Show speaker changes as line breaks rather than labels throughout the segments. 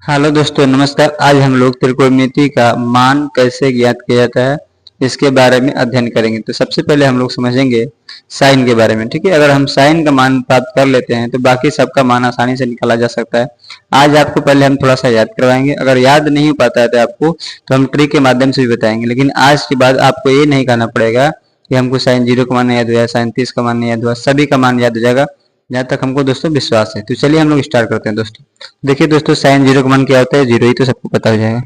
Hello दोस्तों, नमस्कार। आज हम लोग त्रिकोणमिति का मान कैसे ज्ञात किया जाता है इसके बारे में अध्ययन करेंगे। तो सबसे पहले हम लोग समझेंगे साइन के बारे में। ठीक है, अगर हम साइन का मान प्राप्त कर लेते हैं तो बाकी सबका मान आसानी से निकाला जा सकता है। आज आपको पहले हम थोड़ा सा याद करवाएंगे। अगर याद नहीं हो पाता है तो आपको तो हम ट्रिक के माध्यम से भी बताएंगे, लेकिन आज के बाद आपको ये नहीं कहना पड़ेगा कि हमको साइन 0 का मान याद हुआ, साइन 30 का मान नहीं याद हुआ। सभी का मान याद हो जाएगा जहाँ तक हमको दोस्तों विश्वास है। तो चलिए हम लोग स्टार्ट करते हैं दोस्तों। देखिए दोस्तों, साइन 0 का मान क्या होता है? 0 ही तो सबको पता हो जाएगा।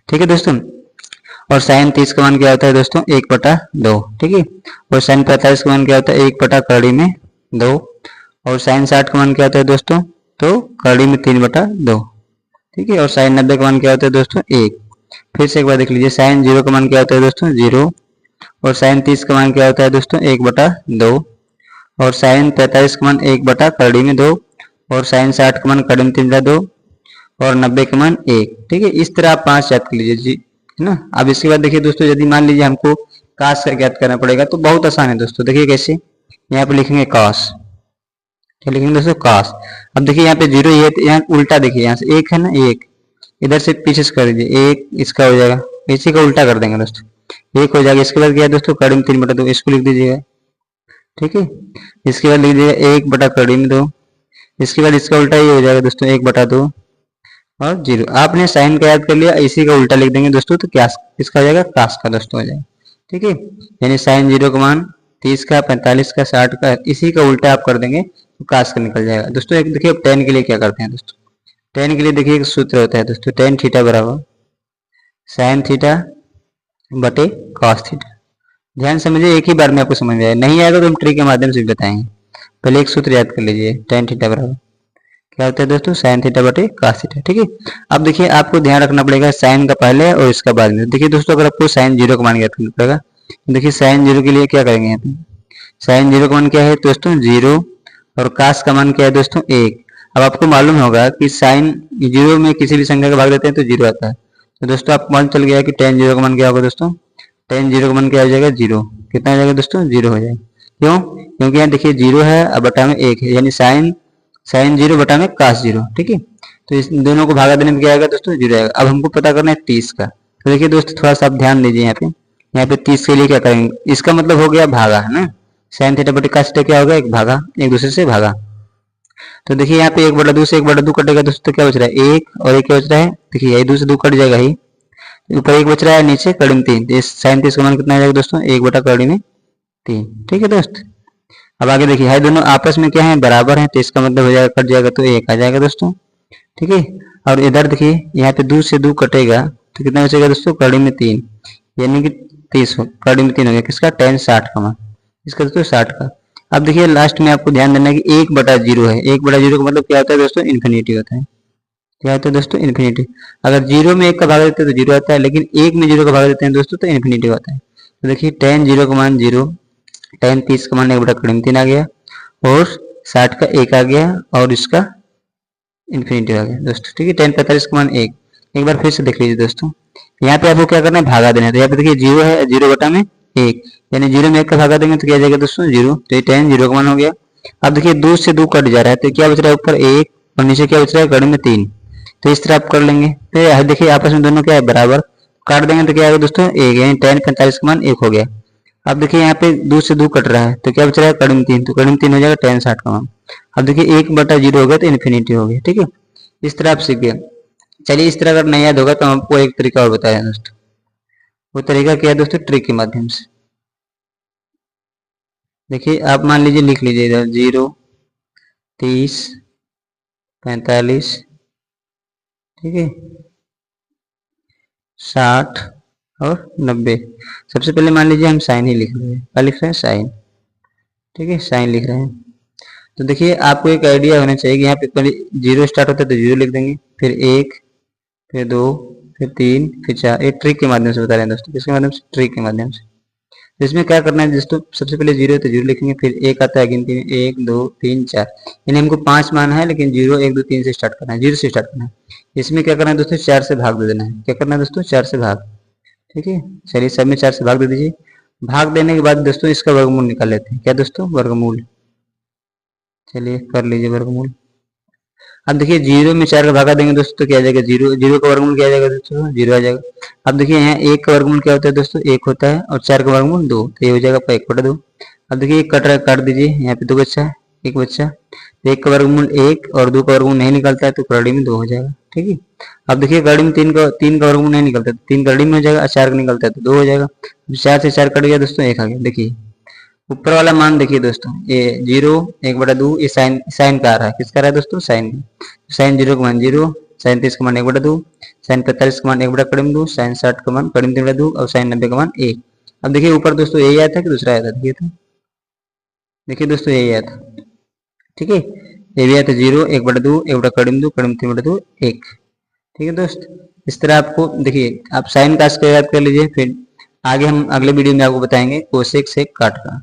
ठीक है दोस्तों। और साइन 30 का मान क्या होता है दोस्तों? 1/2। ठीक है। और साइन 45 का मान क्या होता है? 1/2। और साइन 60 का मान क्या होता है दोस्तों? तो कड़ी में 3/2। ठीक है। और साइन 90 का मान क्या होता है दोस्तों? 1। फिर से एक बार देख लीजिए, साइन 0 का मान क्या होता है दोस्तों? 0। और साइन 30 का मान क्या होता है दोस्तों? 1/2। और साइन 45 का मान 1/2 और साइन 60 का मान कड़ी में 3/2 और 90 का मान 1। ठीक है, इस तरह आप 5 याद कर लीजिए जी, है ना। अब इसके बाद देखिए दोस्तों, यदि मान लीजिए हमको कास का ज्ञात करना पड़ेगा तो बहुत आसान है दोस्तों। देखिए कैसे, यहाँ पे लिखेंगे कास। क्या लिखेंगे दोस्तों? कास। अब देखिए यहाँ पे 0 ही है तो यहाँ उल्टा देखिए, यहाँ से 1 है ना, 1 इधर से पीछे से कर दीजिए, 1 इसका हो जाएगा, इसी का उल्टा कर देंगे दोस्तों, 1 हो जाएगा। इसके बाद क्या है दोस्तों? कड़ी में 3/2, इसको लिख दीजिएगा। ठीक है। इसके बाद लिख दीजिएगा 1/2। इसके बाद इसका उल्टा ये हो जाएगा दोस्तों, 1/2 और 0। आपने साइन का याद कर लिया, इसी का उल्टा लिख देंगे दोस्तों, तो क्या इसका हो जाएगा? कास का दोस्तों हो जाएगा। ठीक है, यानी साइन 0 का मान 30 का, 45 का, 60 का, इसी का उल्टा आप कर देंगे तो कास का निकल जाएगा दोस्तों। एक देखिए अब टेन के लिए क्या करते हैं दोस्तों। टेन के लिए देखिए एक सूत्र होता है दोस्तों, टेन थीटा बराबर साइन थीटा बटे कॉस थीटा। ध्यान समझिए, एक ही बार में आपको समझ में आएगा, नहीं आएगा तो हम ट्रिक के माध्यम से भी बताएंगे। पहले एक सूत्र याद कर लीजिए, टेन थीटा बराबर क्या होता है दोस्तों? साइन थीटा बटे कॉस थीटा। ठीक है। अब देखिए आपको ध्यान रखना पड़ेगा साइन का पहले और इसका बाद में। देखिए दोस्तों, अगर आपको साइन 0 का मान ज्ञात करना पड़ेगा, देखिए साइन 0 के लिए क्या करेंगे यहाँ पे? साइन 0 का मान क्या है दोस्तों? 0। और कास का मान क्या है दोस्तों? 1। अब आपको मालूम होगा कि साइन 0 में किसी भी संख्या का भाग देते हैं तो 0 आता है। तो दोस्तों आपको मालूम चल गया कि टेन 0 का मान क्या होगा दोस्तों? टेन 0 का मान क्या हो जाएगा? 0। कितना हो जाएगा दोस्तों? 0 हो जाएगा। क्यों? क्योंकि यहाँ देखिए 0 है और बटा में 1 है, यानी साइन साइन 0 बटा में कास 0। ठीक है। तो इस दोनों को भागा देने में क्या आएगा दोस्तों? 0 आएगा। अब हमको पता करना है 30 का। तो देखिए दोस्तों, थोड़ा सा आप ध्यान दीजिए यहाँ पे 30 के लिए क्या करेंगे? इसका मतलब हो गया भागा, है ना। साइन थीटा बटे कास थीटा क्या होगा? एक भागा, एक दूसरे से भागा। तो देखिए यहाँ पे 1/2 से 1/2 कटेगा दोस्तों, तो क्या बच रहा है? 1 और 1 क्या बच रहा है? देखिए यही 2 से 2 कट जाएगा ही, ऊपर 1 बच रहा है, नीचे कड़ी में 3। तो साइन 30 का मान कितना आ जाएगा दोस्तों? 1/कड़ी में 3। ठीक है दोस्त। अब आगे देखिए, है दोनों आपस में क्या है? बराबर है, तो इसका मतलब हो जाएगा, कट जाएगा तो 1 आ जाएगा दोस्तों। ठीक है। और इधर देखिए यहाँ पे 2 से 2 कटेगा तो कितना बचेगा दोस्तों? कड़ी में 3, यानी कि 30 कड़ी में 3 हो गया। किसका? टेन 60 का मान, इसका दोस्तों 60 का। अब देखिए लास्ट में आपको ध्यान देना है कि 1/0 है। 1/0 का मतलब क्या होता है दोस्तों? इन्फिनिटी होता है। क्या होता है दोस्तों? इन्फिनिटी। अगर 0 में 1 का भाग देते हैं तो 0 आता है, लेकिन 1 में 0 का भाग देते हैं दोस्तों तो इन्फिनिटी होता है। तो देखिए टेन 0 का मान 0, टेन 30 का मान 1/3 आ गया और 60 का 1 आ गया और इसका इन्फिनिटी आ गया दोस्तों। ठीक है। टेन 45 का मान 1। एक बार फिर से देख लीजिए दोस्तों, यहाँ पे आपको क्या करना है? भागा देना है। तो यहाँ पे देखिए 0 है, 0 बटा में 1, यानी 0 में 1 का भागा देंगे तो क्या जाएगा दोस्तों? 0। तो ये टेन 0 का मान हो गया। अब देखिए 2 से 2 कट जा रहा है तो क्या बच रहा है? ऊपर 1 और नीचे क्या बच रहा है? कड़ी में 3। तो इस तरह आप कर लेंगे। तो देखिए आपस में दोनों क्या है? बराबर। काट देंगे तो क्या आएगा दोस्तों? 1, यानी टेन 45 का मान 1 हो गया। अब देखिए यहाँ पे 2 से 2 कट रहा है तो क्या बच रहा है? कड़ी में 3। तो कड़ी में 3 हो जाएगा टेन 60 का मान। अब देखिए 1/0 हो गया तो इन्फिनिटी हो गया। ठीक है। इस तरह आप सीख गए। चलिए इस तरह अगर नहीं याद होगा तो हम आपको एक तरीका और बताया दोस्तों। वो तरीका क्या है दोस्तों? ट्रिक के माध्यम से। देखिए आप मान लीजिए, लिख लीजिए इधर 0, 30, 45, ठीक है, 60 और 90। सबसे पहले मान लीजिए हम साइन ही लिख रहे हैं। क्या लिख रहे हैं? साइन। ठीक है, साइन लिख रहे हैं। तो देखिए आपको एक आइडिया होना चाहिए कि यहाँ पे पहले 0 स्टार्ट होता है तो 0 लिख देंगे, फिर 1, फिर 2, फिर 3, फिर 4। एक ट्रिक के माध्यम से बता रहे हैं दोस्तों। किसके माध्यम से? ट्रिक के माध्यम से। तो इसमें क्या करना है दोस्तों? सबसे पहले 0 है तो 0 लिखेंगे, फिर 1 आता है गिनती में, 1 2 3 4, यानी हमको 5 मान है, लेकिन 0 1 2 3 से स्टार्ट करना है, 0 से स्टार्ट करना है। इसमें क्या करना है दोस्तों? 4 से भाग दे देना है। क्या करना है दोस्तों? 4 से भाग। ठीक है। चलिए सब में 4 से भाग दे दीजिए। भाग देने के बाद दोस्तों इसका वर्गमूल निकाल लेते हैं। क्या दोस्तों? वर्गमूल। चलिए कर लीजिए वर्गमूल। अब देखिए 0 में 4 का भागा देंगे दोस्तों तो क्या आ जाएगा, 0, 0 का वर्गमूल क्या आ जाएगा दोस्तों, 0 आ जाएगा। अब देखिए यहाँ 1 का वर्गमूल क्या होता है दोस्तों, 1 होता है, और 4 का वर्गमूल 2, तो ये हो जाएगा 1/2। अब देखिए कट रहा है, काट दीजिए, यहाँ पे 2 बच्चा है, 1 बच्चा, 1 का वर्गमूल 1 और 2 का वर्गमूल नहीं निकलता है तो करड़ी में 2 हो जाएगा, ठीक है। अब देखिए करड़ी में 3 का वर्गमूल नहीं निकलता है तो 3 करड़ी में हो जाएगा, 4 का निकलता है तो 2 हो जाएगा। 4 से 4 कट गया दोस्तों, 1 आ गया। देखिए ऊपर वाला मान देखिए दोस्तों, ये 0, 1/2, ये साइन साइन का आ रहा है, किसका आ रहा है दोस्तों, साइन। साइन 0 का मान 0, साइन 30 का मान 1/2, साइन 45 का मान 1/2, साइन 60 का मान 3/2 और साइन 90 का मान 1। अब देखिए ऊपर दोस्तों यही आया था कि दूसरा आया था, देखिए तो, देखिए दोस्तों यही आया था, ठीक है। ये भी आया था 0, 1/2, 1/2, 3/2, 1, ठीक है दोस्त। इस तरह आपको देखिए आप साइन का याद कर लीजिए, फिर आगे हम अगले वीडियो में आपको बताएंगे कोसेक से काट का।